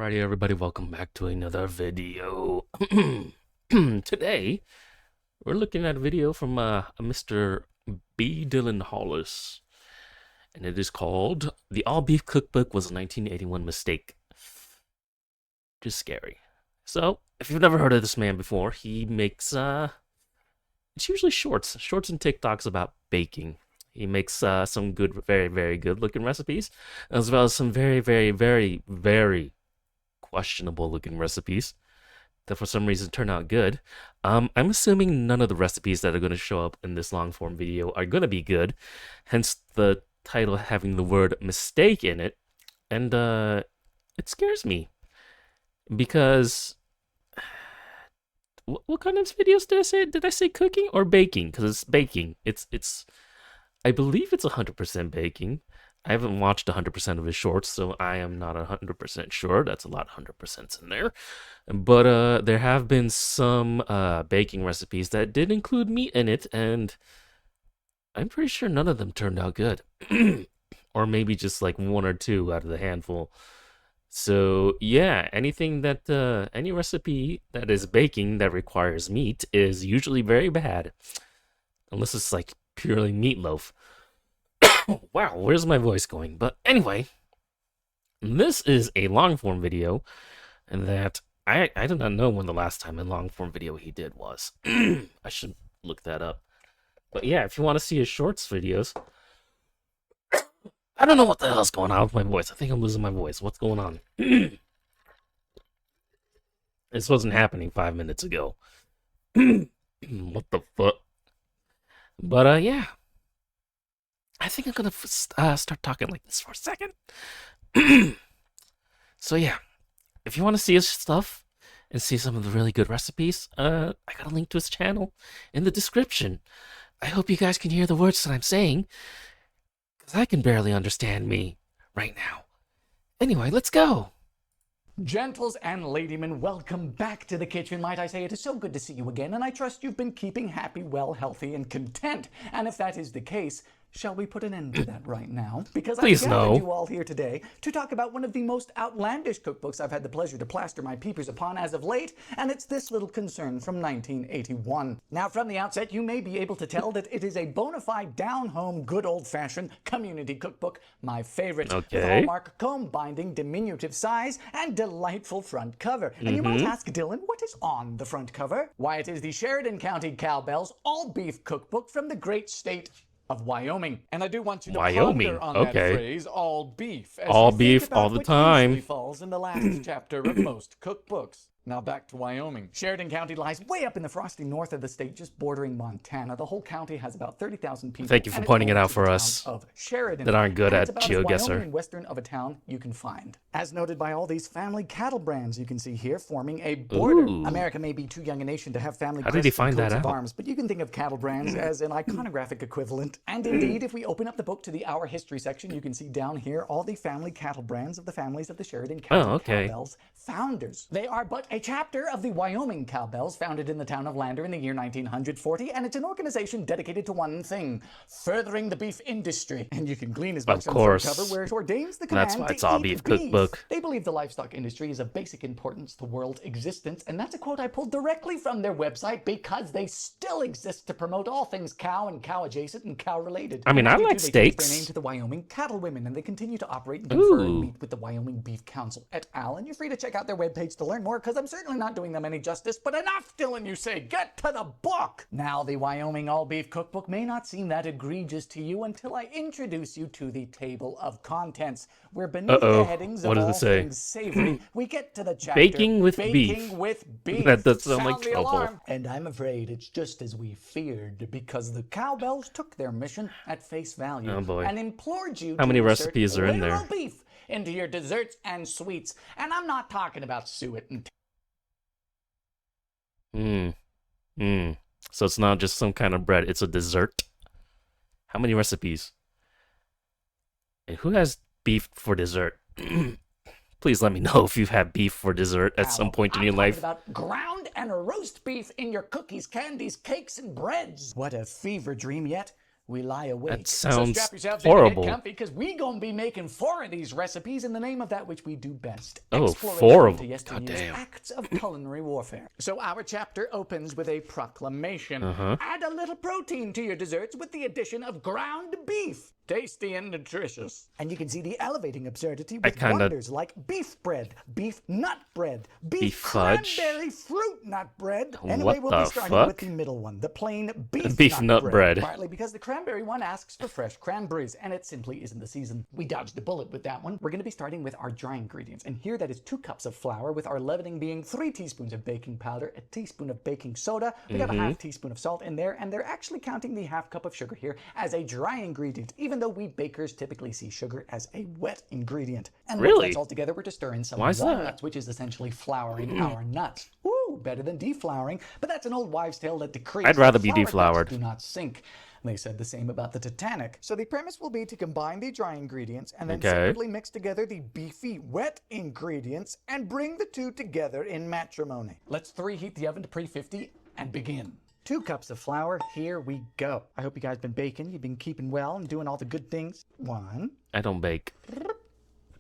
Alrighty, everybody, welcome back to another video. Today, we're looking at a video from a Mr. B. Dylan Hollis, and it is called "The All Beef Cookbook Was a 1981 Mistake." Just scary. So, if you've never heard of this man before, he makes it's usually shorts and TikToks about baking. He makes some good, very, very good looking recipes, as well as some very, very, very, very questionable looking recipes that for some reason turn out good. I'm assuming none of the recipes that are going to show up in this long form video are going to be good, hence the title having the word mistake in it. And it scares me because what kind of videos did I say? Did I say cooking or baking? Because it's baking. It's I believe it's 100% baking. I haven't watched 100% of his shorts, so I am not 100% sure. That's a lot of 100% in there. But there have been some baking recipes that did include meat in it, and I'm pretty sure none of them turned out good. Or maybe just like one or two out of the handful. So yeah, anything that any recipe that is baking that requires meat is usually very bad. Unless it's like purely meatloaf. Wow, where's my voice going? But anyway, this is a long form video, and that I do not know when the last time a long form video he did was. I should look that up. But yeah, if you want to see his shorts videos, I don't know what the hell's going on with my voice. I think I'm losing my voice. What's going on? This wasn't happening 5 minutes ago. What the fuck? But yeah. I think I'm gonna start talking like this for a second. So yeah, if you want to see his stuff and see some of the really good recipes, I got a link to his channel in the description. I hope you guys can hear the words that I'm saying, because I can barely understand me right now. Anyway, let's go. Gentles and ladymen, welcome back to the kitchen. Might I say, it is so good to see you again, and I trust you've been keeping happy, well, healthy, and content. And if that is the case, shall we put an end to that right now? Because I've gathered you all here today to talk about one of the most outlandish cookbooks I've had the pleasure to plaster my peepers upon as of late, and it's this little concern from 1981. Now, from the outset, you may be able to tell that it is a bona fide, down-home, good old-fashioned community cookbook, my favorite, with hallmark comb-binding, diminutive size, and delightful front cover. And you might ask, Dylan, what is on the front cover? Why, it is the Sheridan County Cowbells All-Beef Cookbook from the great state of Wyoming. And I do want you to ponder on that phrase, all beef. As all beef all the time. Usually falls in the last chapter of most cookbooks. Now back to Wyoming. Sheridan County lies way up in the frosty north of the state, just bordering Montana. The whole county has about 30,000 people. Thank you for pointing it out for us that aren't good at GeoGuessr. And western of a town you can find. As noted by all these family cattle brands you can see here, forming a border. America may be too young a nation to have family crests and coats of arms, but you can think of cattle brands as an iconographic equivalent. And indeed, if we open up the book to the Our History section, you can see down here all the family cattle brands of the families of the Sheridan County Cowbells founders. They are but a chapter of the Wyoming Cowbells, founded in the town of Lander in the year 1940, and it's an organization dedicated to one thing: furthering the beef industry. And you can glean as much on the front cover, where it ordains the command to eat beef. Cookbook. They believe the livestock industry is of basic importance to world existence, and that's a quote I pulled directly from their website, because they still exist to promote all things cow and cow adjacent and cow related. I mean, I like steaks. Their name to the Wyoming Cattle Women, and they continue to operate and confer and meet with the Wyoming Beef Council et al. And you're free to check out their webpage to learn more, because I'm certainly not doing them any justice. But enough, Dylan, you say. Get to the book! Now, the Wyoming All Beef Cookbook may not seem that egregious to you until I introduce you to the table of contents, where beneath the headings of all things savory, we get to the chapter Baking with beef. That does sound like trouble. And I'm afraid it's just as we feared, because the cowbells took their mission at face value and implored you How many recipes are in there? Beef into your desserts and sweets. And I'm not talking about suet and So it's not just some kind of bread, it's a dessert. How many recipes? And who has beef for dessert? Please let me know if you've had beef for dessert at some point in your life. About ground and roast beef in your cookies, candies, cakes, and breads. What a fever dream, yet we lie awake. That So sounds strap yourselves horrible. in and get comfy, because we gonna be making 4 of these recipes in the name of that which we do best. Oh, Exploration 4 of into them. yesterday's Goddamn. acts of culinary warfare. So our chapter opens with a proclamation. Add a little protein to your desserts with the addition of ground beef. Tasty and nutritious. And you can see the elevating absurdity with wonders like beef bread, beef nut bread, beef fudge. cranberry fruit nut bread. Anyway, we'll be starting with the middle one, the plain beef nut bread. Partly because the cranberry one asks for fresh cranberries, and it simply isn't the season. We dodged a bullet with that one. We're going to be starting with our dry ingredients, and here that is 2 cups of flour, with our leavening being 3 teaspoons of baking powder, a teaspoon of baking soda. We got a half teaspoon of salt in there, and they're actually counting the half cup of sugar here as a dry ingredient, even though we bakers typically see sugar as a wet ingredient. And once that's all together, we're to stir in some walnuts, which is essentially flouring our nuts. Ooh, better than deflouring, but that's an old wives' tale that decrees I'd rather be flour defloured. do not sink. They said the same about the Titanic. So the premise will be to combine the dry ingredients and then separately mix together the beefy wet ingredients and bring the two together in matrimony. Let's 3-heat the oven to pre-50 and begin. 2 cups of flour, here we go. I hope you guys been baking, you've been keeping well and doing all the good things. 1, I don't bake.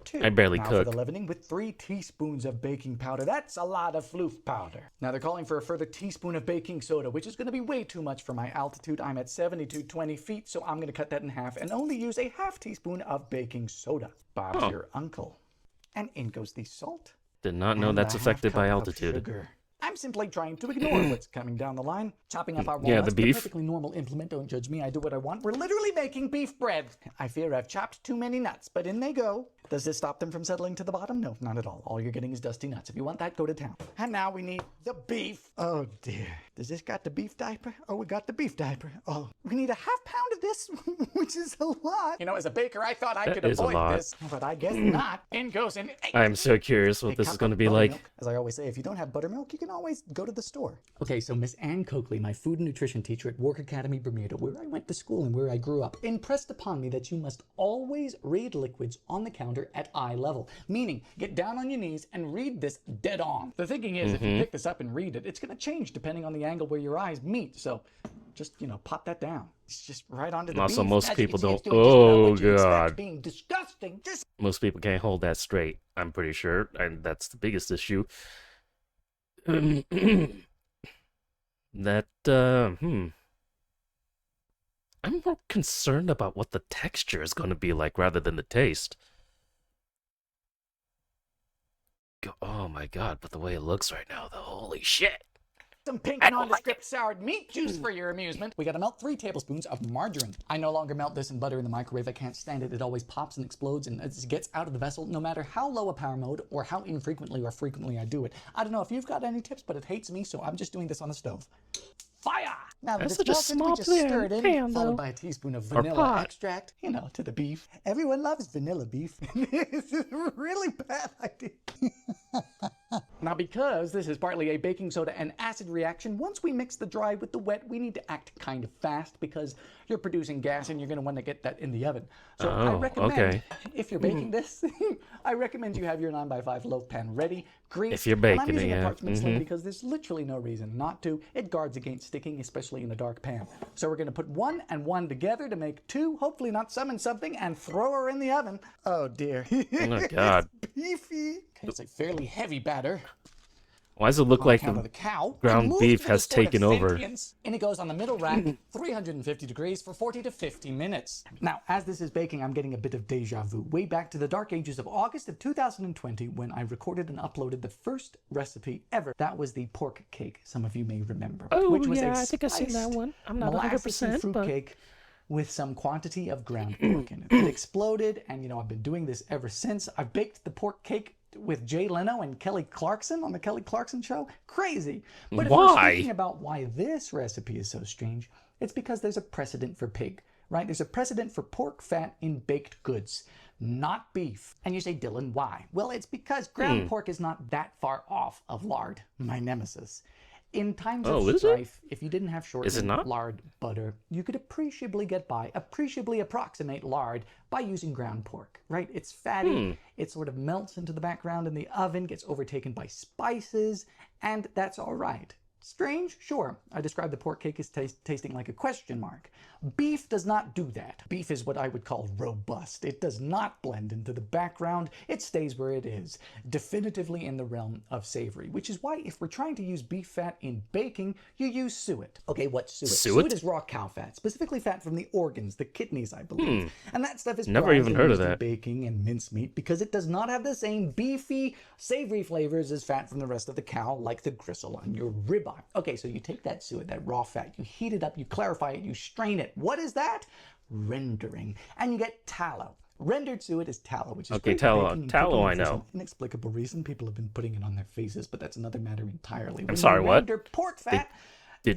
2. I barely now cook. for the leavening with 3 teaspoons of baking powder. That's a lot of floof powder. Now they're calling for a further teaspoon of baking soda, which is going to be way too much for my altitude. I'm at 7,220 feet, so I'm going to cut that in half and only use a half teaspoon of baking soda. Bob's your uncle. And in goes the salt. Did not know and that's a affected half by cup of altitude. sugar. I'm simply trying to ignore what's coming down the line. Chopping up our walnuts. Yeah, the beef. A perfectly normal implement. Don't judge me. I do what I want. We're literally making beef bread. I fear I've chopped too many nuts, but in they go. Does this stop them from settling to the bottom? No, not at all. All you're getting is dusty nuts. If you want that, go to town. And now we need the beef. Oh dear. Does this got the beef diaper? Oh, we got the beef diaper. Oh, we need a half pound of this, which is a lot. You know, as a baker, I thought I could avoid this, but I guess not. In goes in. I'm so curious what this is going to be like. As I always say, if you don't have buttermilk, you can always go to the store. Okay, so Miss Ann Coakley, my food and nutrition teacher at Work Academy, Bermuda, where I went to school and where I grew up, impressed upon me that you must always read liquids on the counter at eye level. Meaning, get down on your knees and read this dead on. The thinking is, if you pick this up and read it, it's going to change depending on the angle where your eyes meet. So just, pop that down. It's just right onto the Also, beef. most people don't. Oh, God. Being disgusting. Just Most people can't hold that straight, I'm pretty sure. And that's the biggest issue. I'm more concerned about what the texture is going to be like rather than the taste. Oh my god, but the way it looks right now, though, holy shit. some pink nondescript soured meat juice for your amusement. We gotta melt 3 tablespoons of margarine. I no longer melt this in butter in the microwave. I can't stand it. It always pops and explodes and it gets out of the vessel no matter how low a power mode or how infrequently or frequently I do it. I don't know if you've got any tips, but it hates me, so I'm just doing this on the stove. Fire! Now that it's melted, we just stir it in, followed by a teaspoon of vanilla extract, you know, to the beef. Everyone loves vanilla beef. This is a really bad idea. Now, because this is partly a baking soda and acid reaction, once we mix the dry with the wet, we need to act kind of fast because you're producing gas and you're going to want to get that in the oven. So I recommend, if you're baking this, I recommend you have your 9x5 loaf pan ready, greased. If you're baking I'm using it, a yeah. parchment sling because there's literally no reason not to. It guards against sticking, especially in a dark pan. So we're going to put 1 and 1 together to make 2, hopefully not summon something, and throw her in the oven. Oh dear. Oh my god. It's beefy. Okay, it's a fairly heavy batter. Why does it look like the cow ground beef has taken over? And it goes on the middle rack, 350 degrees for 40 to 50 minutes. Now, as this is baking, I'm getting a bit of deja vu. Way back to the dark ages of August of 2020 when I recorded and uploaded the first recipe ever. That was the pork cake, some of you may remember. Oh, which was yeah, I think I've seen that one. I'm not 100%, fruit but... cake with some quantity of ground pork in it. It exploded, and you know, I've been doing this ever since. I've baked the pork cake with Jay Leno and Kelly Clarkson on the Kelly Clarkson Show. Crazy. But if we're speaking about why this recipe is so strange, it's because there's a precedent for pig, right? There's a precedent for pork fat in baked goods, not beef. And you say, Dylan, why? Well, it's because ground pork is not that far off of lard, my nemesis. In times of strife, if you didn't have shortening, lard, butter, you could appreciably get by, appreciably approximate lard by using ground pork, right? It's fatty, it sort of melts into the background in the oven, gets overtaken by spices, and that's all right. Strange? Sure. I described the pork cake as tasting like a question mark. Beef does not do that. Beef is what I would call robust. It does not blend into the background. It stays where it is, definitively in the realm of savory, which is why if we're trying to use beef fat in baking, you use suet. Okay, what's suet? Suet? Suet is raw cow fat, specifically fat from the organs, the kidneys, I believe. And that stuff is Never prized even and heard of used in that. baking and mincemeat because it does not have the same beefy, savory flavors as fat from the rest of the cow, like the gristle on your ribeye. Okay, so you take that suet, that raw fat, you heat it up, you clarify it, you strain it. What is that? Rendering. And you get tallow. Rendered suet is tallow, which is Okay, great for tallow. baking and Tallow, cooking, I and for some know. inexplicable reason, people have been putting it on their faces, but that's another matter entirely. When sorry, you what? render pork fat,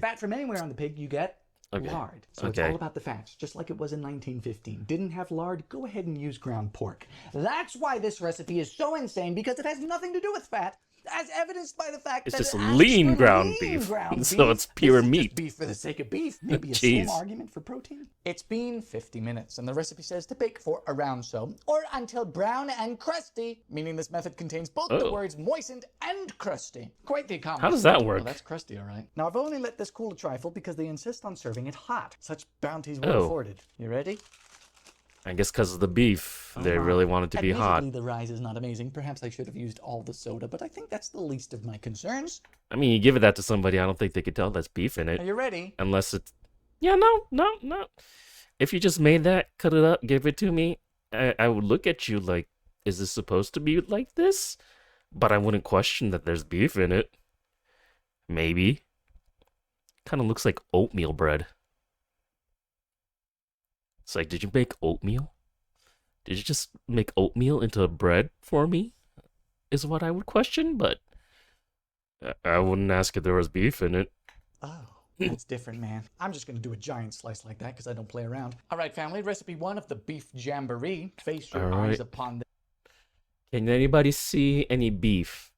fat from anywhere on the pig, you get lard. So it's all about the fats, just like it was in 1915. Didn't have lard? Go ahead and use ground pork. That's why this recipe is so insane, because it has nothing to do with fat, as evidenced by the fact It's that just it asks lean for ground lean beef. ground So beef. it's pure This is meat. just beef for the sake of beef. Maybe a Jeez. small argument for protein. It's been 50 minutes, and the recipe says to bake for around so, or until brown and crusty, meaning this method contains both the Oh. words moistened and crusty. Quite the accomplishment. How does that work? Well, that's crusty, all right. Now, I've only let this cool a trifle because they insist on serving it hot. Such bounties were Oh. afforded. You ready? I guess because of the beef, they really want it to be hot. Admittedly, the rise is not amazing. Perhaps I should have used all the soda, but I think that's the least of my concerns. I mean, you give it that to somebody, I don't think they could tell that's beef in Are it. you ready? Unless it's... Yeah, no. If you just made that, cut it up, give it to me, I would look at you like, is this supposed to be like this? But I wouldn't question that there's beef in it. Maybe. Kind of looks like oatmeal bread. It's like, did you make oatmeal? Did you just make oatmeal into bread for me? Is what I would question, but I wouldn't ask if there was beef in it. Oh, that's different, man. I'm just going to do a giant slice like that because I don't play around. All right, family, recipe 1 of the beef jamboree. Face your All eyes right. upon the... Can anybody see any beef?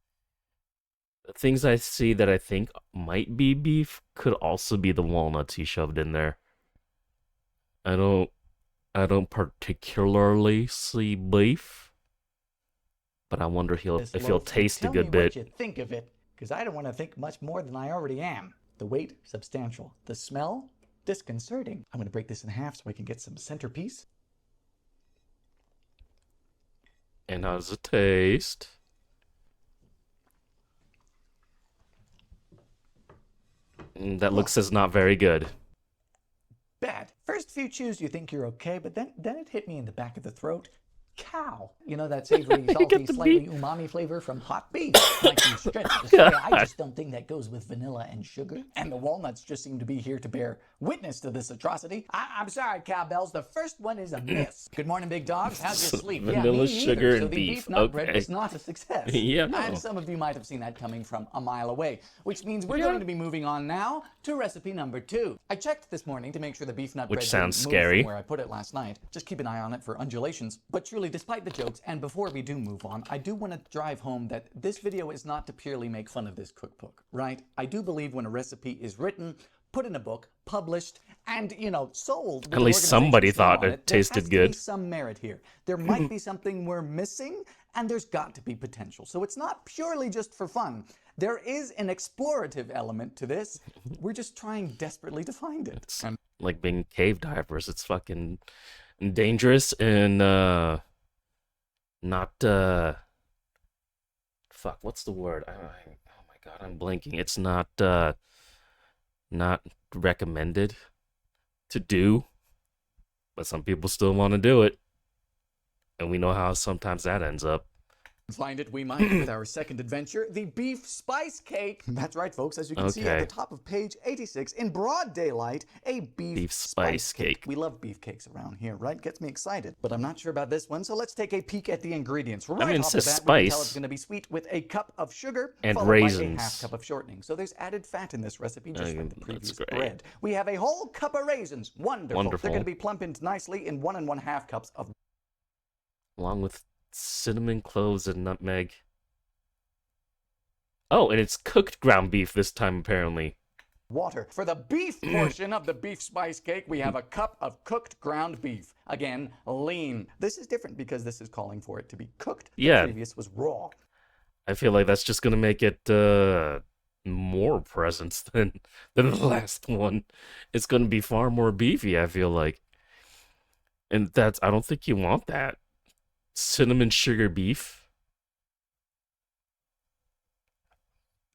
The things I see that I think might be beef could also be the walnuts he shoved in there. I don't particularly see beef, but I wonder if he'll taste a Tell good me bit. what you think of it, because I don't want to think much more than I already am. The weight, substantial. The smell, disconcerting. I'm going to break this in half so I can get some centerpiece. And how does it taste? That looks as not very good. Bad. First few chews you think you're okay, but then it hit me in the back of the throat. Cow. You know that savory, salty, the slightly beef. umami flavor from hot beef? I can stretch to say I just don't think that goes with vanilla and sugar. And the walnuts just seem to be here to bear witness to this atrocity. I'm sorry, cowbells. The first one is a miss. Good morning, big dogs. How'd you sleep? Vanilla, me neither. sugar, So and the beef. nut bread Okay. was not a success. Yeah, no. And some of you might have seen that coming from a mile away, which means we're going to be moving on now to recipe number 2. I checked this morning to make sure the beef nut bread sounds didn't move scary. from where I put it last night. Just keep an eye on it for undulations. But truly, despite the jokes, and before we do move on, I do want to drive home that this video is not to purely make fun of this cookbook, right? I do believe when a recipe is written, put in a book, published, and, sold. with At least an somebody organization's name thought on it there tasted has to good. be some merit here. There might be something we're missing, and there's got to be potential. So it's not purely just for fun. There is an explorative element to this. We're just trying desperately to find it. It's like being cave divers. It's fucking dangerous and not fuck, what's the word? Oh my god, I'm blanking. It's not recommended to do, but some people still want to do it. And we know how sometimes that ends up. Find it we might with our second adventure, the beef spice cake. That's right, folks. As you can see at Okay. the top of page 86, in broad daylight, a beef spice cake. We love beef cakes around here, right? Gets me excited. But I'm not sure about this one, so let's take a peek at the ingredients. Right mean, it off the says bat, we can tell spice. it's going to be sweet with a cup of sugar And followed raisins. by a half cup of shortening. So there's added fat in this recipe, just like the That's previous great. bread. We have a whole cup of raisins. Wonderful. Wonderful. They're going to be plumpened nicely in 1 1/2 cups of Along with cinnamon, cloves, and nutmeg. Oh, and it's cooked ground beef this time, apparently. water. For the beef portion of the beef spice cake, we have a cup of cooked ground beef. Again, lean. This is different because this is calling for it to be cooked. Yeah. The previous was raw. I feel like that's just gonna make it more presents than the last one. It's gonna be far more beefy, I feel like. And that's I don't think you want that. Cinnamon sugar beef.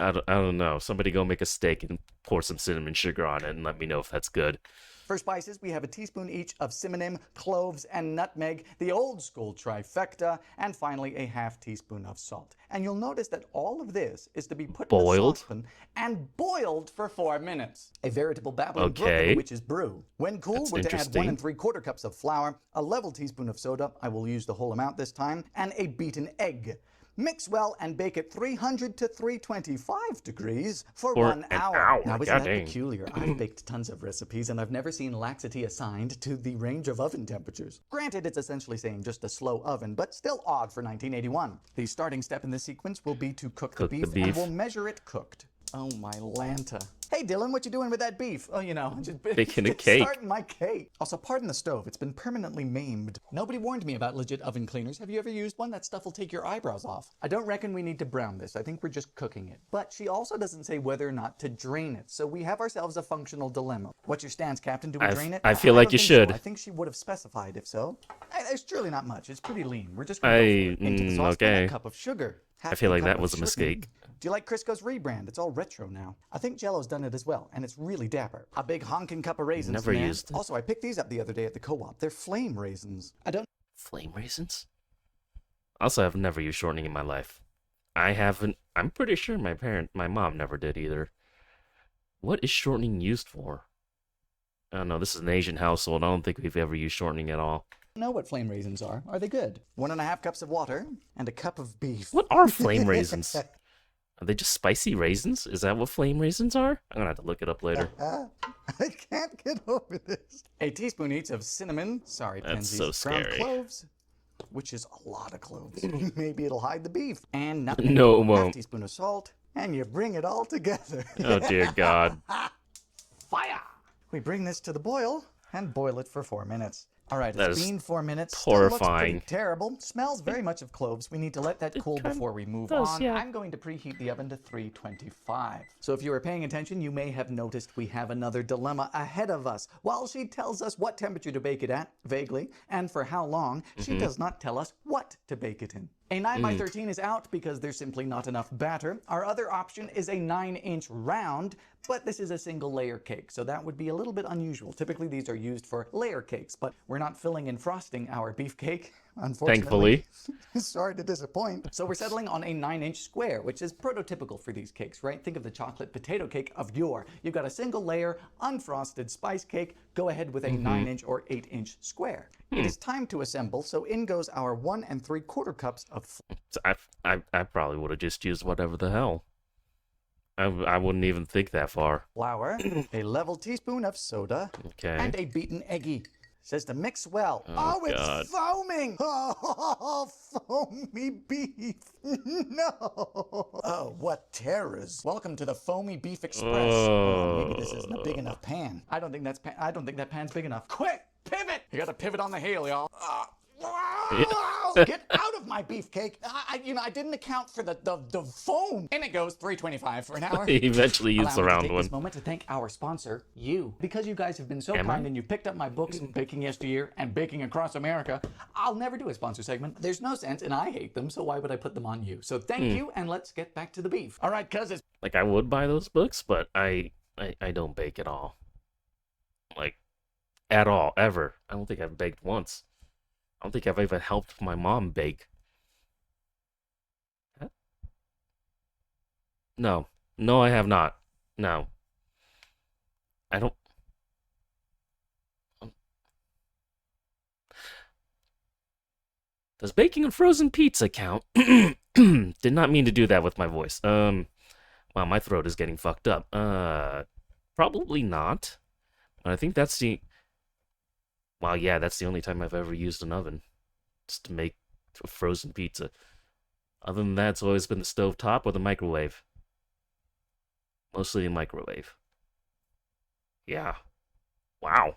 I don't know. Somebody go make a steak and pour some cinnamon sugar on it and let me know if that's good. For spices, we have a teaspoon each of cinnamon, cloves, and nutmeg, the old school trifecta, and finally a half teaspoon of salt. And you'll notice that all of this is to be put in a Boiled? saucepan and boiled for 4 minutes. A veritable babbling brook of Okay. the witch's brew. When cool, That's we're to add interesting. 1 3/4 cups of flour, a level teaspoon of soda, I will use the whole amount this time, and a beaten egg. Mix well and bake at 300 to 325 degrees for For 1 an hour. hour, Now, isn't god that dang. peculiar? I've baked tons of recipes and I've never seen laxity assigned to the range of oven temperatures. Granted, it's essentially saying just a slow oven, but still odd for 1981. The starting step in this sequence will be to cook the Cook the beef, and beef. we'll measure it cooked. Oh my Lanta. Hey Dylan, what you doing with that beef? Oh, you know, just Baking a cake. starting my cake. Also, pardon the stove, it's been permanently maimed. Nobody warned me about legit oven cleaners. Have you ever used one? That stuff will take your eyebrows off. I don't reckon we need to brown this. I think we're just cooking it. But she also doesn't say whether or not to drain it. So we have ourselves a functional dilemma. What's your stance, Captain? Do we drain it? I feel like don't you think so. should. I think she would have specified if so. There's truly not much. It's pretty lean. We're just going to go for it. Into the saucepan, okay. a cup of sugar. I feel like that cup was of a shortening. mistake. Do you like Crisco's rebrand? It's all retro now. I think Jello's done it as well, and it's really dapper. A big honking cup of raisins. Never from there. used it. Also, I picked these up the other day at the co-op. They're flame raisins. I don't Flame raisins? Also, I've never used shortening in my life. I haven't. I'm pretty sure my mom never did either. What is shortening used for? I don't know. This is an Asian household. I don't think we've ever used shortening at all. know what flame raisins are. Are they good? 1.5 cups of water and a cup of beef. What are flame raisins? Are they just spicy raisins? Is that what flame raisins are? I'm gonna have to look it up later. I can't get over this. A teaspoon each of cinnamon. Sorry, That's pansies. so Ground scary. cloves, which is a lot of cloves. Maybe it'll hide the beef. And nutmeg. No, it Half won't. teaspoon of salt. And you bring it all together. Oh dear God. Fire! We bring this to the boil and boil it for 4 minutes. All right, That it's is been 4 minutes. Still looks horrifying. pretty terrible. Smells very much of cloves. We need to let that cool before we move does, on. yeah. I'm going to preheat the oven to 325. So if you were paying attention, you may have noticed we have another dilemma ahead of us. While she tells us what temperature to bake it at, vaguely, and for how long, she does not tell us what to bake it in. A 9x13 is out because there's simply not enough batter. Our other option is a 9-inch round, but this is a single layer cake, so that would be a little bit unusual. Typically these are used for layer cakes, but we're not filling and frosting our beef cake, unfortunately. Thankfully. Sorry to disappoint. So we're settling on a 9-inch square, which is prototypical for these cakes, right? Think of the chocolate potato cake of yore. You've got a single layer, unfrosted spice cake. Go ahead with a 9-inch or 8-inch square. It is time to assemble, so in goes our 1 3/4 cups of So I probably would have just used whatever the hell. I wouldn't even think that far. flour, a level teaspoon of soda, Okay. and a beaten eggy. Says to mix well. Oh, it's God. foaming! Oh, foamy beef! No! Oh, what terrors! Welcome to the Foamy Beef Express. Oh, maybe this isn't a big enough pan. I don't think that pan's big enough. Quick, pivot! You got to pivot on the heel, y'all. Get out of my beefcake! I didn't account for the foam. In it goes, 325 for an hour. He eventually used Allow the me to round take one. this moment to thank our sponsor, you. Because you guys have been so Am kind I? and you picked up my books, Baking Yesteryear and Baking Across America, I'll never do a sponsor segment. There's no sense, and I hate them, so why would I put them on you? So thank you, and let's get back to the beef. All right, cuz it's Like I would buy those books, but I don't bake at all. Like at all, ever. I don't think I've baked once. I don't think I've even helped my mom bake. Huh? No. No, I have not. No. I don't. Does baking a frozen pizza count? Did not mean to do that with my voice. Wow, my throat is getting fucked up. Probably not. But I think that's the. Well, yeah, that's the only time I've ever used an oven. Just to make a frozen pizza. Other than that, it's always been the stove top or the microwave. Mostly the microwave. Yeah. Wow.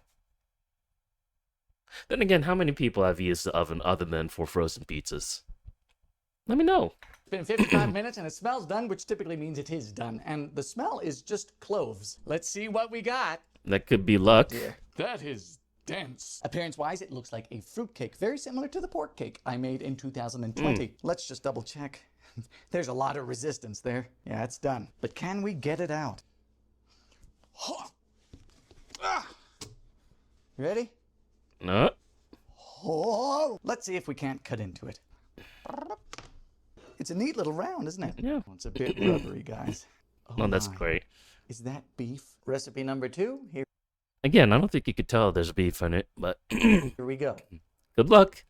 Then again, how many people have used the oven other than for frozen pizzas? let me know. It's been 55 minutes and it smells done, which typically means it is done. And the smell is just cloves. Let's see what we got. That could be luck. That is dense. Appearance-wise, it looks like a fruitcake, very similar to the pork cake I made in 2020. Let's just double check. There's a lot of resistance there. Yeah, it's done. But can we get it out? Ready? No. Oh, let's see if we can't cut into it. It's a neat little round, isn't it? Yeah. It's a bit rubbery, guys. Oh, that's my. great. Is that beef? Recipe number 2. Here Again, I don't think you could tell there's beef in it, but we go. good luck.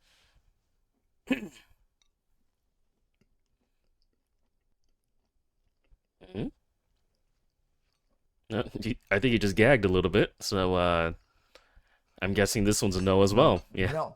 I think you just gagged a little bit, so I'm guessing this one's a no as well. Yeah. No.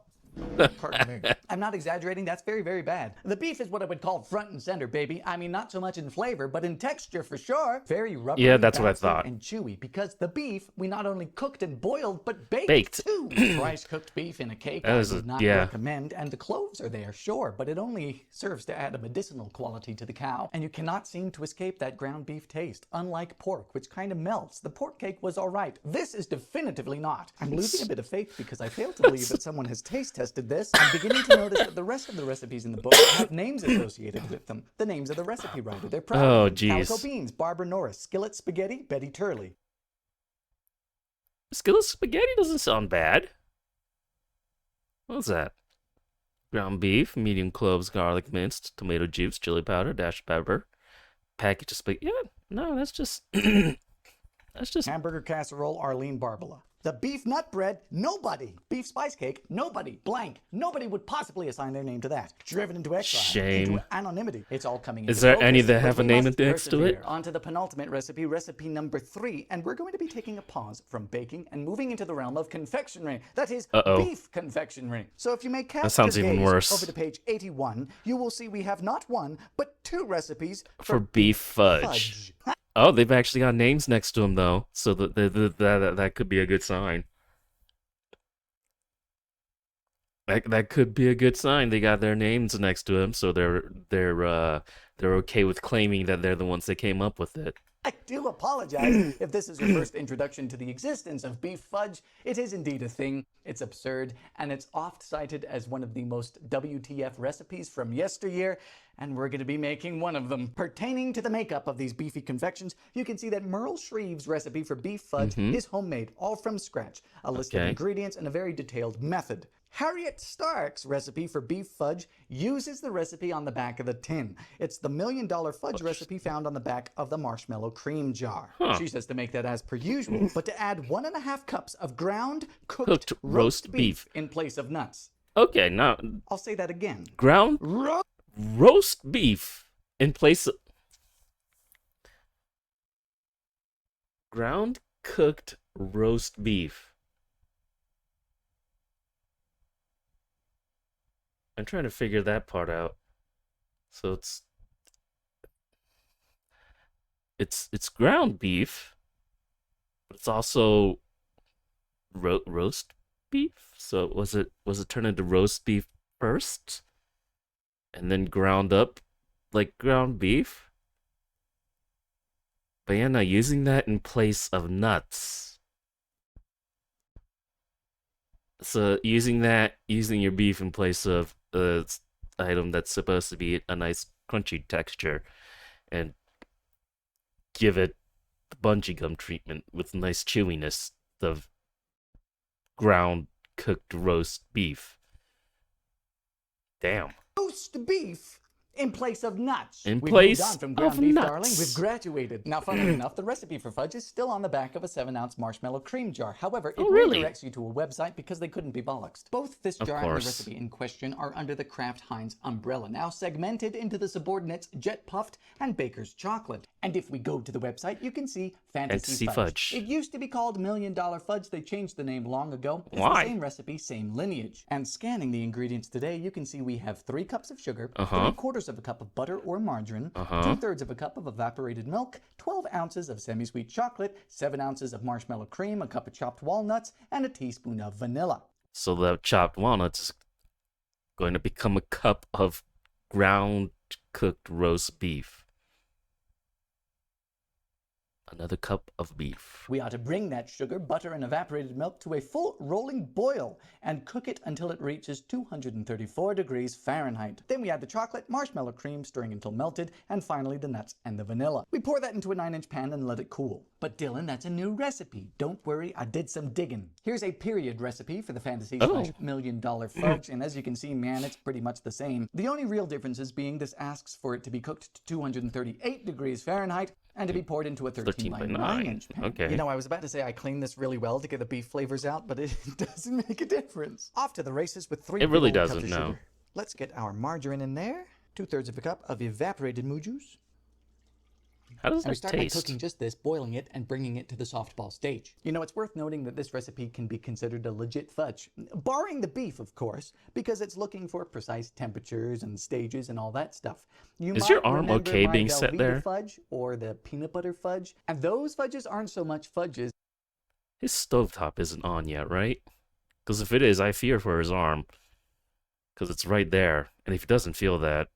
Pardon me. I'm not exaggerating. That's very, very bad. The beef is what I would call front and center, baby. I mean, not so much in flavor, but in texture for sure. Very rubbery, Yeah, that's what I bouncy, thought. and chewy. Because the beef, we not only cooked and boiled, but Baked. too. Rice cooked beef in a cake, That I is would not yeah. recommend. And the cloves are there, sure, but it only serves to add a medicinal quality to the cow. And you cannot seem to escape that ground beef taste. Unlike pork, which kind of melts. The pork cake was all right. This is definitively not. I'm losing a bit of faith because I fail to believe that someone has taste tested this. I'm beginning to notice that the rest of the recipes in the book have names associated with them. The names of the recipe writer. They're proud Oh, of them. Calico jeez. Beans, Barbara Norris, Skillet Spaghetti, Betty Turley. Skillet spaghetti doesn't sound bad. What's that? Ground beef, medium cloves, garlic minced, tomato juice, chili powder, dash of pepper, package of spaghetti. Yeah, no, that's just that's just Hamburger casserole, Arlene Barbala. The beef nut bread, nobody. Beef spice cake, nobody. Blank. Nobody would possibly assign their name to that. Driven into exile. Shame. Into anonymity. It's all coming Is into there focus, any that but have a we name must next to it? persevere. On to the penultimate recipe, recipe number 3. And we're going to be taking a pause from baking and moving into the realm of confectionery. That is beef confectionery. So if you may cast sounds your even gaze worse. over to page 81, you will see we have not 1, but 2 recipes for beef fudge. Oh, they've actually got names next to them though, so that could be a good sign. That could be a good sign. They got their names next to them, so they're okay with claiming that they're the ones that came up with it. I do apologize if this is your first introduction to the existence of beef fudge. It is indeed a thing. It's absurd, and it's oft cited as one of the most WTF recipes from yesteryear, and we're going to be making one of them. Pertaining to the makeup of these beefy confections, you can see that Merle Shreve's recipe for beef fudge is homemade, all from scratch. A list of ingredients and a very detailed method. Harriet Stark's recipe for beef fudge uses the recipe on the back of the tin. It's the $1 Million Fudge recipe found on the back of the marshmallow cream jar. She says to make that as per usual, but to add 1.5 cups of ground cooked roast beef in place of nuts. Okay, now I'll say that again. ground roast beef in place of ground cooked roast beef. I'm trying to figure that part out. So it's ground beef, but it's also roast beef. So was it turned into roast beef first, and then ground up like ground beef? But yeah, now using that in place of nuts. So using your beef in place of item that's supposed to be a nice crunchy texture, and give it the bungee gum treatment with nice chewiness of ground cooked roast beef. Damn. Roast beef in place of nuts. In We've place moved on from ground of beef, nuts. darling. We've graduated. Now, funnily enough, the recipe for fudge is still on the back of a 7-ounce marshmallow cream jar. However, it really? redirects you to a website because they couldn't be bollocksed. Both this jar and the recipe in question are under the Kraft Heinz umbrella, now segmented into the subordinates Jet Puffed and Baker's Chocolate. And if we go to the website, you can see Fantasy Fudge. It used to be called $1 Million Fudge. They changed the name long ago. It's Why? the same recipe, same lineage. And scanning the ingredients today, you can see we have 3 cups of sugar, 3/4 of a cup of butter or margarine, 2/3 of a cup of evaporated milk, 12 ounces of semi-sweet chocolate, 7 ounces of marshmallow cream, a cup of chopped walnuts, and a teaspoon of vanilla. So the chopped walnuts is going to become a cup of ground cooked roast beef. Another cup of beef. We ought to bring that sugar, butter, and evaporated milk to a full rolling boil and cook it until it reaches 234 degrees Fahrenheit. Then we add the chocolate, marshmallow cream, stirring until melted, and finally the nuts and the vanilla. We pour that into a 9-inch pan and let it cool. But Dylan, that's a new recipe. Don't worry, I did some digging. Here's a period recipe for the fantasy / $1,000,000 fudge, and as you can see, man, it's pretty much the same. The only real differences being this asks for it to be cooked to 238 degrees Fahrenheit, and to be poured into a 13 by 9-inch pan. Okay. You know, I was about to say I cleaned this really well to get the beef flavors out, but it doesn't make a difference. Off to the races with 3 It really big old cups doesn't, of no. sugar. Let's get our margarine in there. 2/3 of a cup of evaporated moo juice. How does And we that start by taste? cooking just this, boiling it and bringing it to the softball stage. You know, it's worth noting that this recipe can be considered a legit fudge, barring the beef, of course, because it's looking for precise temperatures and stages and all that stuff. You Is might your arm remember okay my being set Velveeta there? fudge or the peanut butter fudge, and those fudges aren't so much fudges. His stovetop isn't on yet, right? Because if it is, I fear for his arm. Because it's right there. And if he doesn't feel that,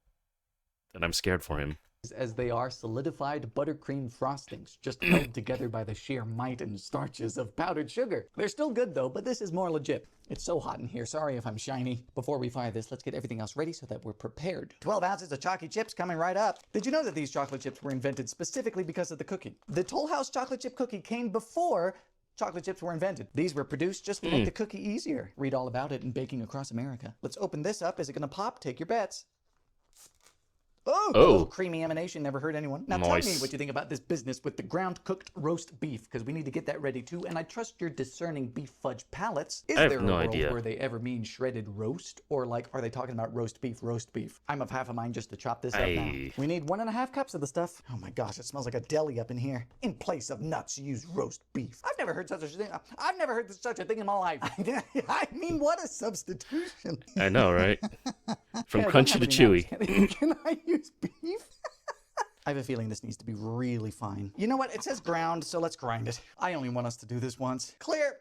then I'm scared for him. As they are solidified buttercream frostings, just held together by the sheer might and starches of powdered sugar. They're still good though, but this is more legit. It's so hot in here, sorry if I'm shiny. Before we fire this, let's get everything else ready so that we're prepared. 12 ounces of chalky chips coming right up. Did you know that these chocolate chips were invented specifically because of the cookie? The Toll House chocolate chip cookie came before chocolate chips were invented. These were produced just to make the cookie easier. Read all about it in Baking Across America. Let's open this up. Is it gonna pop? Take your bets. Oh, a little creamy emanation never hurt anyone. Now tell me what you think about this business with the ground cooked roast beef, because we need to get that ready too, and I trust your discerning beef fudge palates. Is there a world where they ever mean shredded roast, or like are they talking about roast beef, roast beef? I'm of half a mind just to chop this up now. We need 1.5 cups of the stuff. Oh my gosh, it smells like a deli up in here. In place of nuts, use roast beef. I've never heard such a thing. I've never heard such a thing in my life. I mean, what a substitution. I know, right? From Yeah, I don't crunchy have to any chewy. nuts. Can I use beef? I have a feeling this needs to be really fine. You know what? It says ground, so let's grind it. I only want us to do this once. Clear.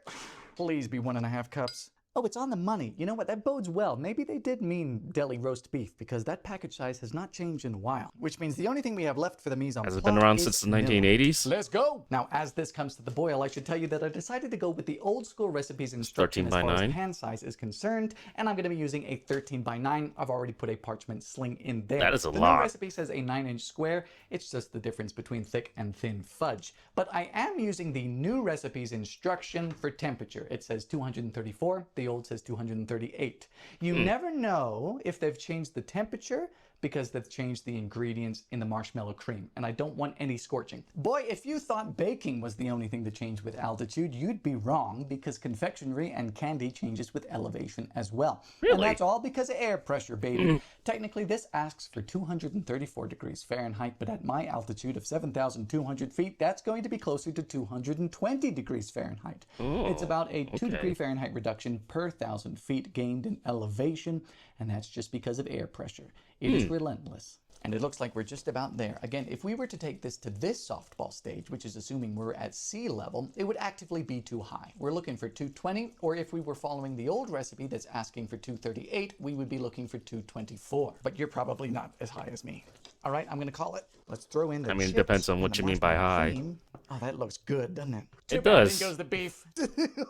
Please be 1.5 cups. Oh, it's on the money. You know what? That bodes well. Maybe they did mean deli roast beef, because that package size has not changed in a while. Which means the only thing we have left for the mise en place Has it been around since the 1980s? Let's go! Now, as this comes to the boil, I should tell you that I decided to go with the old school recipes instruction 13 as by far 9? as pan size is concerned, and I'm going to be using a 13 by 9. I've already put a parchment sling in there. That is a the lot. new recipe says a 9-inch square. It's just the difference between thick and thin fudge. But I am using the new recipe's instruction for temperature. It says 234. The old says 238. You never know if they've changed the temperature because they've changed the ingredients in the marshmallow cream, and I don't want any scorching. Boy, if you thought baking was the only thing to change with altitude, you'd be wrong, because confectionery and candy changes with elevation as well. Really? And that's all because of air pressure, baby. Technically, this asks for 234 degrees Fahrenheit, but at my altitude of 7,200 feet, that's going to be closer to 220 degrees Fahrenheit. It's about a 2 degree Fahrenheit reduction per 1,000 feet gained in elevation, and that's just because of air pressure. It is relentless. And it looks like we're just about there. Again, if we were to take this to this softball stage, which is assuming we're at sea level, it would actively be too high. We're looking for 220, or if we were following the old recipe that's asking for 238, we would be looking for 224. But you're probably not as high as me. All right, I'm gonna call it. Let's throw in the I mean, it chips depends on and what the you mean by marshmallow high. cream. Oh, that looks good, doesn't it? It does. Goes the beef.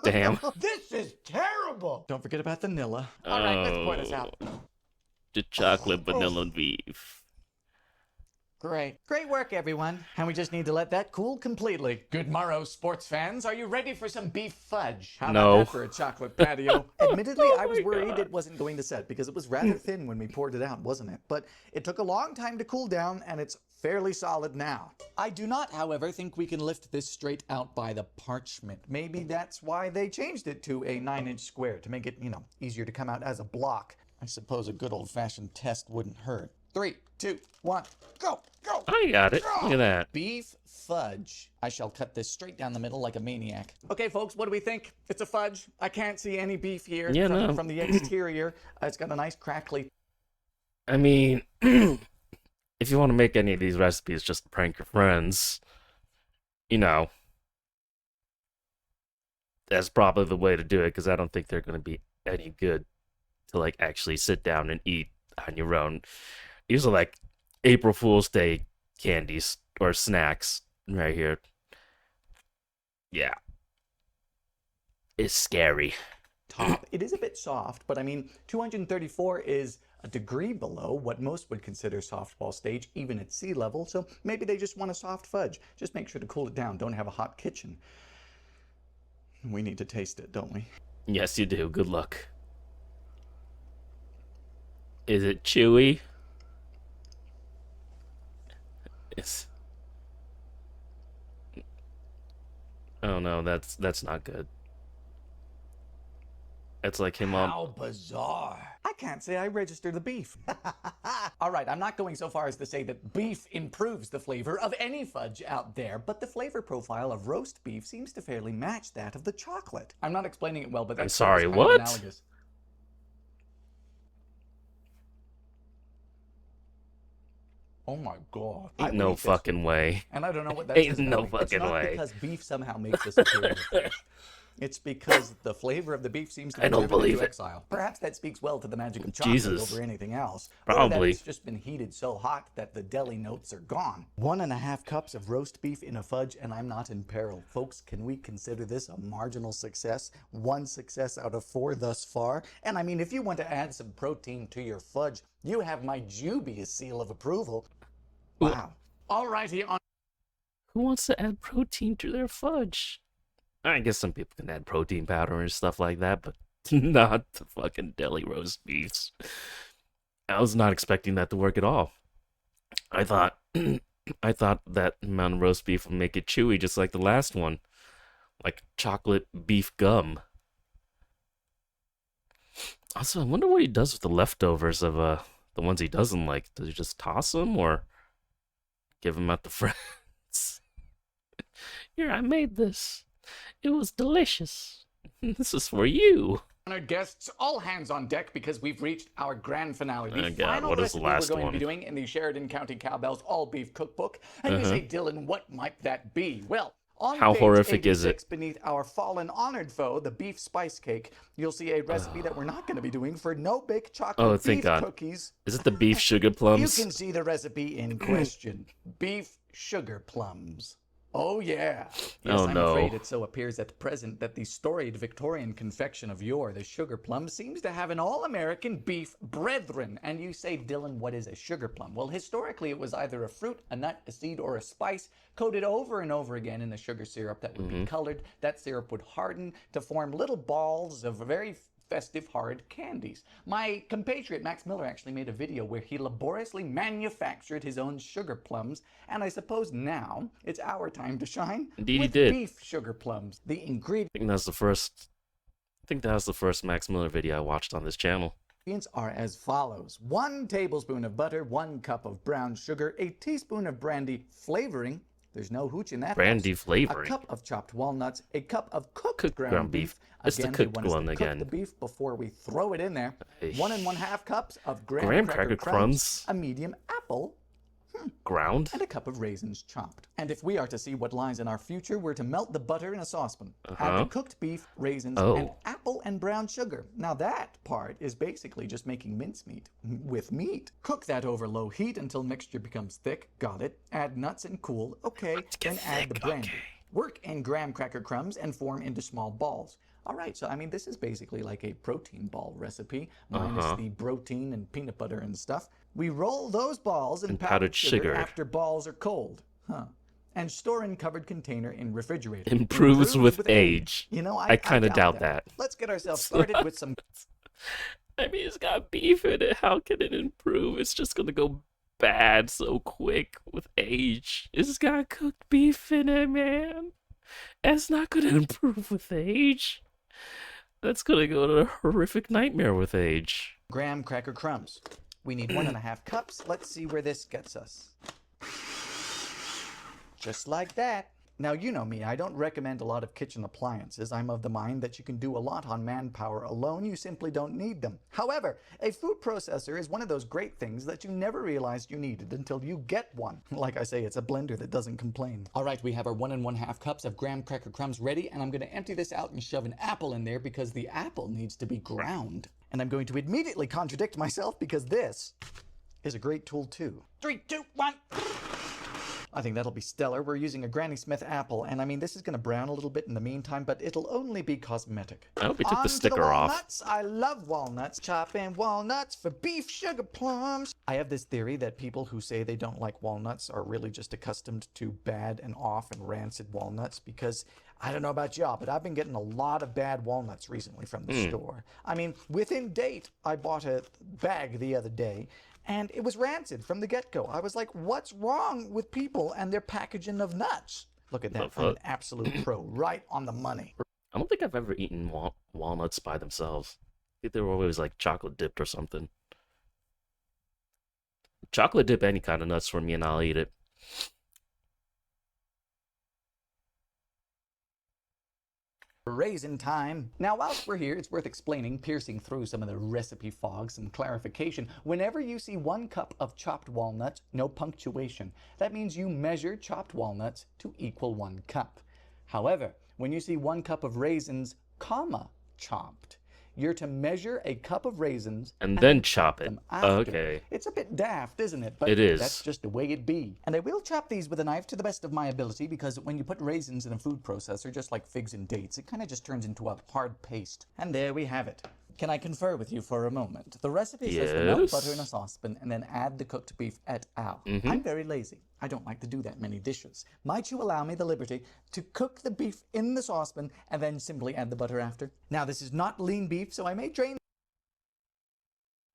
Damn. This is terrible. Don't forget about the vanilla. All right, let's pour this out. The chocolate vanilla beef. Great. Great work, everyone. And we just need to let that cool completely. Good morrow, sports fans. Are you ready for some beef fudge? How No. about that for a chocolate patio? Admittedly, I was worried it wasn't going to set because it was rather thin when we poured it out, wasn't it? But it took a long time to cool down, and it's fairly solid now. I do not, however, think we can lift this straight out by the parchment. Maybe that's why they changed it to a 9-inch square, to make it, easier to come out as a block. I suppose a good old-fashioned test wouldn't hurt. 3, 2, 1, go, go! I got it. Look at that. Beef fudge. I shall cut this straight down the middle like a maniac. Okay, folks, what do we think? It's a fudge. I can't see any beef here from the exterior. It's got a nice crackly. I mean, if you want to make any of these recipes just to prank your friends, that's probably the way to do it, because I don't think they're going to be any good to, like, actually sit down and eat on your own. These are like April Fool's Day candies or snacks right here. Yeah, it's scary. Top. It is a bit soft, but I mean, 234 is a degree below what most would consider softball stage, even at sea level, so maybe they just want a soft fudge. Just make sure to cool it down. Don't have a hot kitchen. We need to taste it, don't we? Yes, you do. Good luck. Is it chewy? It's. Oh no, that's not good. It's like him on. How bizarre. I can't say I register the beef. All right, I'm not going so far as to say that beef improves the flavor of any fudge out there, but the flavor profile of roast beef seems to fairly match that of the chocolate. I'm not explaining it well, but that's sorry, kind what? of analogous. Oh my god. Ain't no fucking way. And I don't know what that Ain't says no about me. It's fucking not way. because beef somehow makes us superior fish. It's because the flavor of the beef seems to be I don't driven believe into it. exile. Perhaps that speaks well to the magic of chocolate Jesus. over anything else. Probably. Or that it's just been heated so hot that the deli notes are gone. 1.5 cups of roast beef in a fudge, and I'm not in peril. Folks, can we consider this a marginal success? 1 success out of 4 thus far? And I mean, if you want to add some protein to your fudge, you have my dubious seal of approval. Wow. Alrighty, on. Who wants to add protein to their fudge? I guess some people can add protein powder and stuff like that, but not the fucking deli roast beefs. I was not expecting that to work at all. I thought I thought that amount of roast beef would make it chewy just like the last one. Like chocolate beef gum. Also, I wonder what he does with the leftovers of the ones he doesn't like. Does he just toss them or give them out to friends? Here, I made this. It was delicious. This is for you. Honored guests, all hands on deck because we've reached our grand finale. The Oh, God, final what is the recipe last we're going to one? be doing in the Sheridan County Cowbell's All Beef Cookbook. And you say, Dylan, what might that be? Well, on How page horrific is it? 86, beneath our fallen honored foe, the beef spice cake, you'll see a recipe that we're not going to be doing for no-bake chocolate Oh, thank beef God. cookies. Is it the beef sugar You plums? can see the recipe in question. Beef sugar plums. Oh, yeah. Yes, Oh, I'm no. afraid it so appears at present that the storied Victorian confection of yore, the sugar plum, seems to have an all-American beef brethren. And you say, Dylan, what is a sugar plum? Well, historically, it was either a fruit, a nut, a seed, or a spice coated over and over again in a sugar syrup that would be colored. That syrup would harden to form little balls of very festive hard candies. My compatriot Max Miller actually made a video where he laboriously manufactured his own sugar plums, and I suppose now it's our time to shine Indeed he with did. beef sugar plums. The ingredients I think that was the first Max Miller video I watched on this channel. are as follows: 1 tablespoon of butter, 1 cup of brown sugar, a teaspoon of brandy flavoring. There's no hooch in that. Brandy house. flavoring. A cup of chopped walnuts, a cup of cooked Ground ground beef. beef. It's the Again, cooked we want us one to again. cook the beef before we throw it in there. Eesh. 1 1/2 cups of graham, Graham cracker cracker crumbs, crumbs? a medium apple, Ground? and a cup of raisins chopped. And if we are to see what lies in our future, we're to melt the butter in a saucepan. Add the cooked beef, raisins, and Oh. apple and brown sugar. Now that part is basically just making mincemeat with meat. Cook that over low heat until mixture becomes thick. Got it. Add nuts and cool. Okay. Then add the thick, brandy. okay. Work in graham cracker crumbs and form into small balls. All right, so I mean, this is basically like a protein ball recipe, minus the protein and peanut butter and stuff. We roll those balls in powdered sugar after balls are cold. And store in covered container in refrigerator. Improves with age. You know, I kinda doubt that. Let's get ourselves started with some. I mean, it's got beef in it. How can it improve? It's just gonna go bad so quick with age. It's got cooked beef in it, man. It's not gonna improve with age. That's gonna go to a horrific nightmare with age. Graham cracker crumbs. We need 1.5 cups. Let's see where this gets us. Just like that. Now, you know me, I don't recommend a lot of kitchen appliances. I'm of the mind that you can do a lot on manpower alone. You simply don't need them. However, a food processor is one of those great things that you never realized you needed until you get one. Like I say, it's a blender that doesn't complain. All right, we have our 1 1/2 cups of graham cracker crumbs ready, and I'm going to empty this out and shove an apple in there because the apple needs to be ground. And I'm going to immediately contradict myself because this is a great tool too. 3, 2, 1. I think that'll be stellar. We're using a Granny Smith apple, and I mean, this is going to brown a little bit in the meantime, but it'll only be cosmetic. I hope he took On the to sticker off. walnuts. I love walnuts. Chopping walnuts for beef sugar plums. I have this theory that people who say they don't like walnuts are really just accustomed to bad and off and rancid walnuts, because I don't know about y'all, but I've been getting a lot of bad walnuts recently from the store. I mean, within date, I bought a bag the other day, and it was rancid from the get-go. I was like, what's wrong with people and their packaging of nuts? Look at that. I'm an absolute pro. Right on the money. I don't think I've ever eaten walnuts by themselves. I think they were always like chocolate dipped or something. Chocolate dip any kind of nuts for me and I'll eat it. Raisin time. Now, whilst we're here, it's worth explaining, piercing through some of the recipe fog, some clarification. Whenever you see 1 cup of chopped walnuts, no punctuation. That means you measure chopped walnuts to equal 1 cup. However, when you see 1 cup of raisins, comma, chopped, you're to measure a cup of raisins and then chop it. them after. Okay. It's a bit daft, isn't it? But it is. That's just the way it be. And I will chop these with a knife to the best of my ability, because when you put raisins in a food processor, just like figs and dates, it kind of just turns into a hard paste. And there we have it. Can I confer with you for a moment? The recipe says to melt butter in a saucepan and then add the cooked beef et al. I'm very lazy. I don't like to do that many dishes. Might you allow me the liberty to cook the beef in the saucepan and then simply add the butter after? Now, this is not lean beef, so I may drain.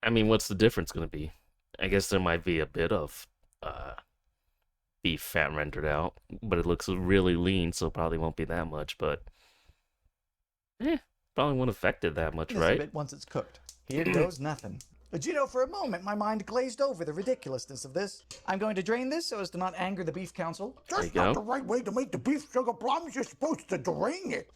I mean, what's the difference going to be? I guess there might be a bit of beef fat rendered out, but it looks really lean, so it probably won't be that much, but probably won't affect it that much, right? A bit once it's cooked. Here goes nothing. But you know, for a moment, my mind glazed over the ridiculousness of this. I'm going to drain this so as to not anger the beef council. That's not the right way to make the beef sugar plums. You're supposed to drain it.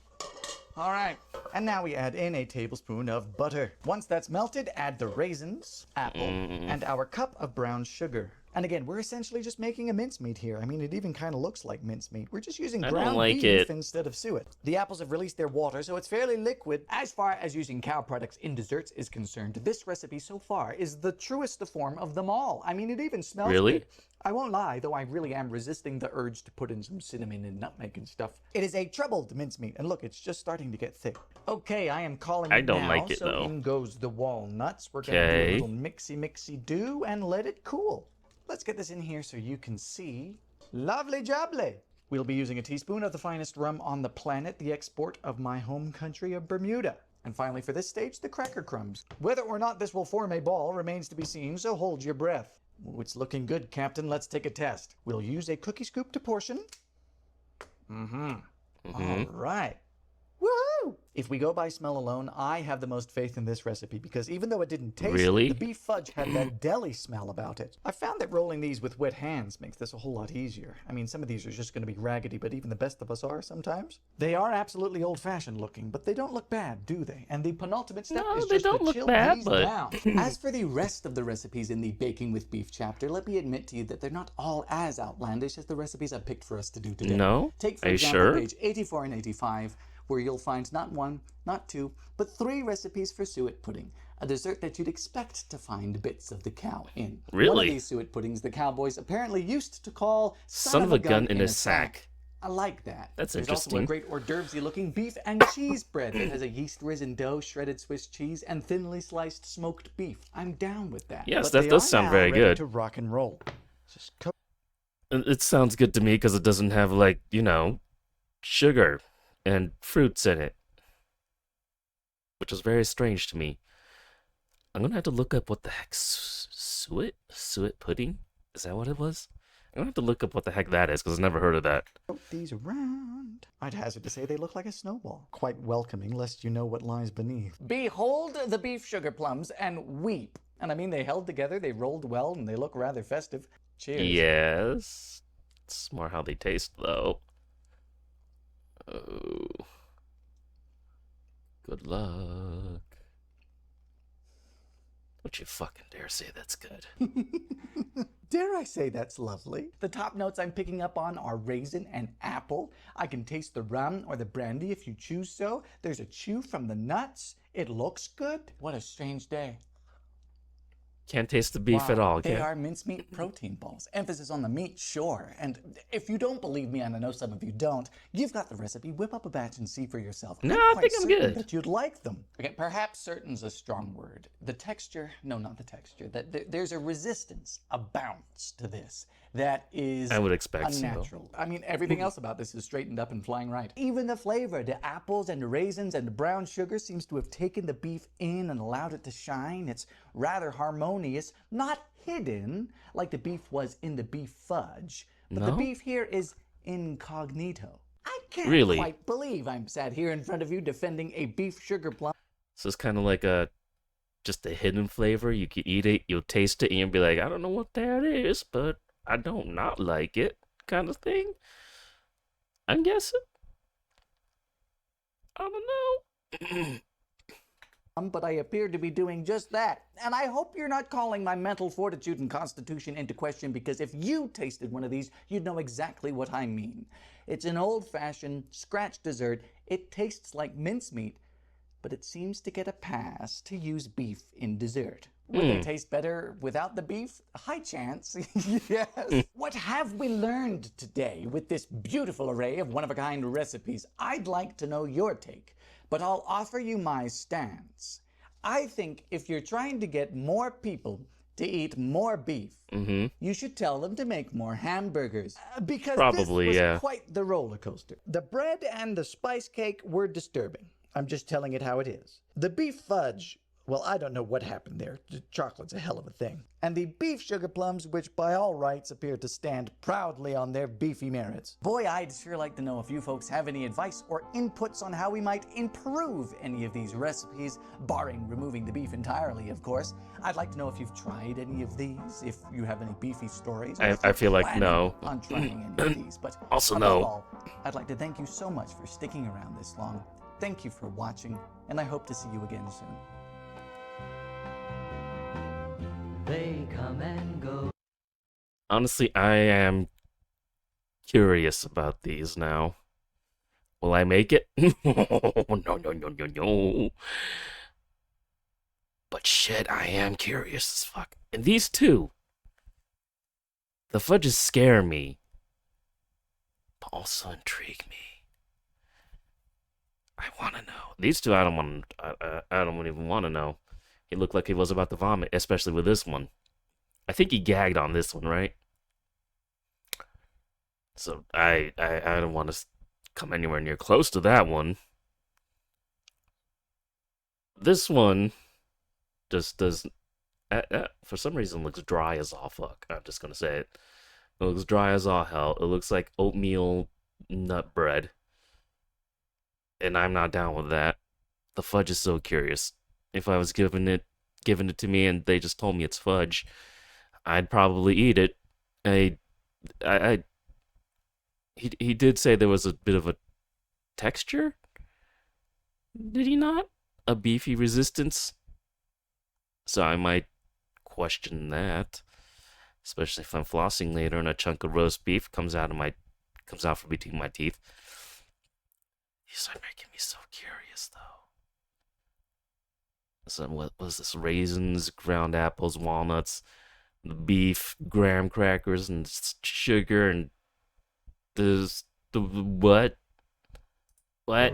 All right, and now we add in a tablespoon of butter. Once that's melted, add the raisins, apple, and our cup of brown sugar. And again, we're essentially just making a mincemeat here. I mean, it even kind of looks like mincemeat. We're just using ground beef instead of suet. The apples have released their water, so it's fairly liquid. As far as using cow products in desserts is concerned, this recipe so far is the truest form of them all. I mean, it even smells good. I won't lie, though I really am resisting the urge to put in some cinnamon and nutmeg and stuff. It is a troubled mincemeat, and look, it's just starting to get thick. Okay, I am calling it now, like it, so though. in goes the walnuts. We're going to do a little mixy-do and let it cool. Let's get this in here so you can see. Lovely jubbly. We'll be using a teaspoon of the finest rum on the planet, the export of my home country of Bermuda. And finally, for this stage, the cracker crumbs. Whether or not this will form a ball remains to be seen, so hold your breath. Oh, it's looking good, Captain. Let's take a test. We'll use a cookie scoop to portion. All right. Woohoo! If we go by smell alone, I have the most faith in this recipe, because even though it didn't taste the beef fudge had that deli smell about it. I found that rolling these with wet hands makes this a whole lot easier. I mean, some of these are just going to be raggedy, but even the best of us are sometimes. They are absolutely old-fashioned looking, but they don't look bad, do they? And the penultimate step is just to chill these down. As for the rest of the recipes in the Baking with Beef chapter, let me admit to you that they're not all as outlandish as the recipes I've picked for us to do today. No? Take, for example, page 84 and 85, where you'll find not 1, not 2, but 3 recipes for suet pudding, a dessert that you'd expect to find bits of the cow in. Really? One of these suet puddings the cowboys apparently used to call son of a gun in a sack. I like that. That's There's interesting. also a great hors d'oeuvre looking beef and cheese bread that has a yeast-risen dough, shredded Swiss cheese, and thinly sliced smoked beef. I'm down with that. Yes, but that does sound very good. To rock and roll. It sounds good to me because it doesn't have, like, you know, sugar and fruits in it, which is very strange to me. I'm gonna have to look up what the heck suet pudding, is that what it was? I'm gonna have to look up what the heck that is, because I've never heard of that. These around. I'd hazard to say they look like a snowball, quite welcoming lest you know what lies beneath. Behold the beef sugar plums and weep. And I mean, they held together, they rolled well, and they look rather festive. Cheers. Yes, it's more how they taste though. Oh, good luck. Don't you fucking dare say that's good. Dare I say that's lovely? The top notes I'm picking up on are raisin and apple. I can taste the rum or the brandy if you choose so. There's a chew from the nuts. It looks good. What a strange day. Can't taste the beef at Wow, all. they Can't. are mincemeat protein balls. Emphasis on the meat, sure. And if you don't believe me, and I know some of you don't, you've got the recipe. Whip up a batch and see for yourself. No, I'm I quite think I'm certain good. that you'd like them. Okay, perhaps certain's a strong word. The texture, no, not the texture. There's a resistance, a bounce to this that is I would expect so. unnatural. I mean, everything else about this is straightened up and flying right. Even the flavor, the apples and the raisins and the brown sugar seems to have taken the beef in and allowed it to shine. It's rather harmonious, not hidden like the beef was in the beef fudge, but the No? beef here is incognito. I can't Really? quite believe I'm sat here in front of you defending a beef sugar plum. So it's kind of like just a hidden flavor. You can eat it, you'll taste it, and you'll be like, I don't know what that is, but I don't not like it, kind of thing. I'm guessing. I don't know. But I appear to be doing just that. And I hope you're not calling my mental fortitude and constitution into question, because if you tasted one of these, you'd know exactly what I mean. It's an old-fashioned scratch dessert. It tastes like mincemeat, but it seems to get a pass to use beef in dessert. Would they taste better without the beef? High chance. Yes. What have we learned today with this beautiful array of one-of-a-kind recipes? I'd like to know your take, but I'll offer you my stance. I think if you're trying to get more people to eat more beef, you should tell them to make more hamburgers. Because Probably, this was yeah. quite the roller coaster. The bread and the spice cake were disturbing. I'm just telling it how it is. The beef fudge, well, I don't know what happened there. The chocolate's a hell of a thing. And the beef sugar plums, which by all rights appear to stand proudly on their beefy merits. Boy, I'd sure like to know if you folks have any advice or inputs on how we might improve any of these recipes, barring removing the beef entirely, of course. I'd like to know if you've tried any of these, if you have any beefy stories. or if I you're feel like planning no. on trying any of these. But Also above no. all, I'd like to thank you so much for sticking around this long. Thank you for watching, and I hope to see you again soon. They come and go. Honestly, I am curious about these now. Will I make it? No. But shit, I am curious as fuck. And these two, the fudges scare me, but also intrigue me. I want to know. These two, I don't want. I don't even want to know. He looked like he was about to vomit, especially with this one. I think he gagged on this one, right? So I don't want to come anywhere near close to that one. This one just does, for some reason, looks dry as all fuck. I'm just gonna say it. It looks dry as all hell. It looks like oatmeal nut bread, and I'm not down with that. The fudge is so curious. If I was given it to me and they just told me it's fudge, I'd probably eat it. He did say there was a bit of a texture. Did he not? A beefy resistance. So I might question that, especially if I'm flossing later and a chunk of roast beef comes out from between my teeth. These are making me so curious, though. So what was this? Raisins, ground apples, walnuts, the beef, graham crackers, and sugar, and the what? What?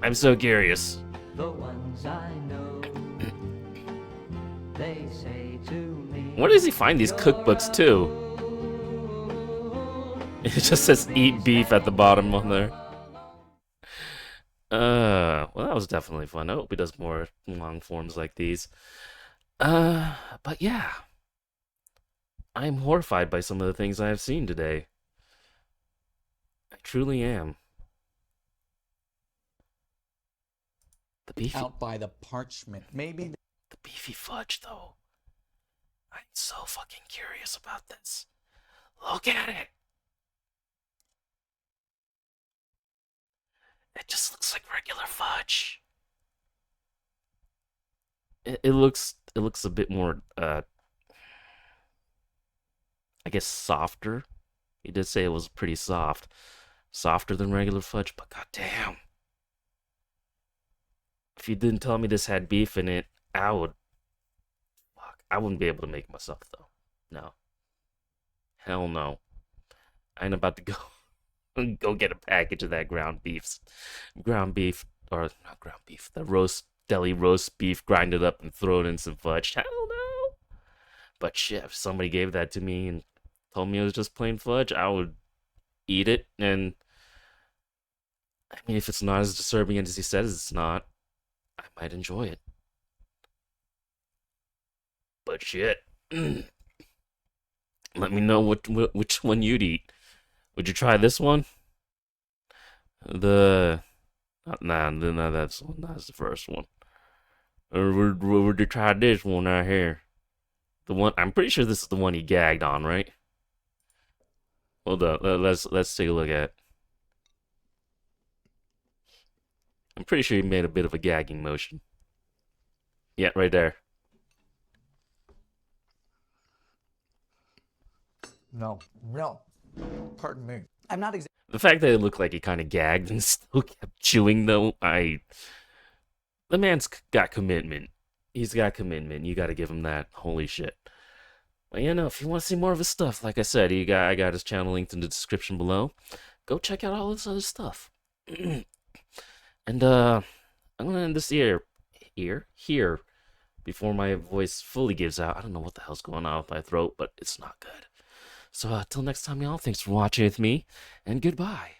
I'm so curious. The ones I know, they say to me. Where does he find these cookbooks too? It just says "eat beef" at the bottom on there. Well, that was definitely fun. I hope he does more long forms like these. But yeah, I'm horrified by some of the things I have seen today. I truly am. The beefy, Out by the parchment. Maybe the beefy fudge, though. I'm so fucking curious about this. Look at it. It just looks like regular fudge. It looks a bit more I guess softer. He did say it was pretty soft. Softer than regular fudge, but goddamn. If you didn't tell me this had beef in it, I would. Fuck. I wouldn't be able to make it myself though. No. Hell no. I ain't about to go get a package of that ground beef, or not ground beef, the deli roast beef, grind it up and throw it in some fudge. Hell no. But shit, if somebody gave that to me and told me it was just plain fudge, I would eat it. And I mean, if it's not as disturbing as he says it's not, I might enjoy it. But shit. Let me know which one you'd eat. Would you try this one? That's the first one. Or would you try this one right here? The one, I'm pretty sure this is the one he gagged on, right? Hold up, let's take a look at it. I'm pretty sure he made a bit of a gagging motion. Yeah, right there. No. Pardon me. I'm not exactly. The fact that it looked like he kind of gagged and still kept chewing, though, the man's got commitment. He's got commitment. You got to give him that. Holy shit. But yeah, no, if you want to see more of his stuff, like I said, I got his channel linked in the description below. Go check out all this other stuff. And I'm gonna end this here before my voice fully gives out. I don't know what the hell's going on with my throat, but it's not good. So till next time, y'all, thanks for watching with me, and goodbye.